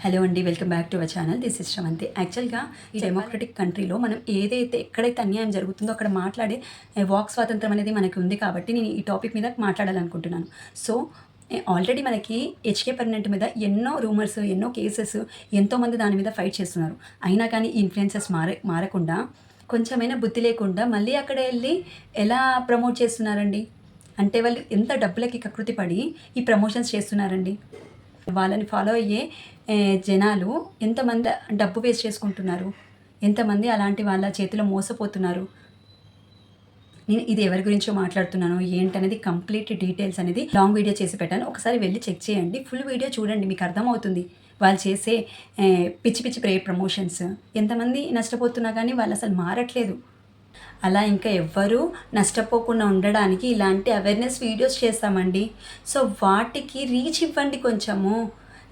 Hello అండి, welcome back to our channel. This is Sravanthi. యాక్చువల్గా ఈ డెమోక్రటిక్ కంట్రీలో మనం ఎక్కడైతే అన్యాయం జరుగుతుందో అక్కడ మాట్లాడే వాక్ స్వాతంత్రం అనేది మనకి ఉంది కాబట్టి నేను ఈ టాపిక్ మీద మాట్లాడాలనుకుంటున్నాను. సో ఆల్రెడీ మనకి హెచ్కే పర్మనెంట్ మీద ఎన్నో రూమర్స్, ఎన్నో కేసెస్, ఎంతోమంది దాని మీద ఫైట్ చేస్తున్నారు. అయినా కానీ ఈ ఇన్ఫ్లుయెన్సర్స్ మారకుండా, కొంచెమైనా బుద్ధి లేకుండా మళ్ళీ అక్కడ వెళ్ళి ఎలా ప్రమోట్ చేస్తున్నారండి? అంటే వాళ్ళు ఎంత డబ్బులకి కకృతి పడి ఈ ప్రమోషన్స్ చేస్తున్నారండి? వాళ్ళని ఫాలో అయ్యే జనాలు ఎంతమంది డబ్బు వేస్ట్ చేసుకుంటున్నారు, ఎంతమంది అలాంటి వాళ్ళ చేతిలో మోసపోతున్నారు. నేను ఇది ఎవరి గురించో మాట్లాడుతున్నాను ఏంటనేది కంప్లీట్ డీటెయిల్స్ అనేది లాంగ్ వీడియో చేసి పెట్టాను. ఒకసారి వెళ్ళి చెక్ చేయండి, ఫుల్ వీడియో చూడండి, మీకు అర్థమవుతుంది. వాళ్ళు చేసే పిచ్చి పిచ్చి ప్రమోషన్స్ ఎంతమంది నష్టపోతున్నా కానీ వాళ్ళు అసలు మారట్లేదు. అలా ఇంకా ఎవ్వరూ నష్టపోకుండా ఉండడానికి ఇలాంటి అవేర్నెస్ వీడియోస్ చేస్తామండి. సో వాటికి రీచ్ ఇవ్వండి కొంచెము.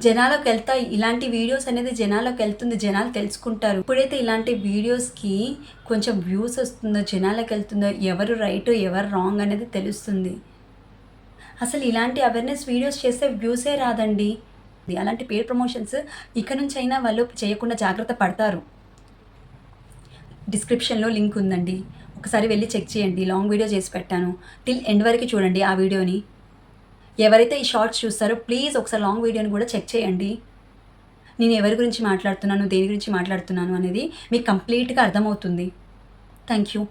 జనాలకు వెళ్తాయి ఇలాంటి వీడియోస్ అనేది, జనాలకు వెళ్తుంది, జనాలు తెలుసుకుంటారు. ఎప్పుడైతే ఇలాంటి వీడియోస్కి కొంచెం వ్యూస్ వస్తుందో, జనాలకు వెళ్తుందో, ఎవరు రైట్ ఎవరు రాంగ్ అనేది తెలుస్తుంది. అసలు ఇలాంటి అవేర్నెస్ వీడియోస్ చేస్తే వ్యూసే రాదండి. అలాంటి పేడ్ ప్రమోషన్స్ ఇక నుంచి అయినా వాళ్ళు చేయకుండా జాగ్రత్త పడతారు. డిస్క్రిప్షన్లో లింక్ ఉందండి, ఒకసారి వెళ్ళి చెక్ చేయండి. లాంగ్ వీడియో చేసి పెట్టాను, టిల్ ఎండ్ వరకు చూడండి ఆ వీడియోని. ఎవరైతే ఈ షార్ట్స్ చూస్తారో ప్లీజ్ ఒకసారి లాంగ్ వీడియోని కూడా చెక్ చేయండి. నేను ఎవరి గురించి మాట్లాడుతున్నాను, దేని గురించి మాట్లాడుతున్నాను అనేది మీకు కంప్లీట్గా అర్థమవుతుంది. Thank you.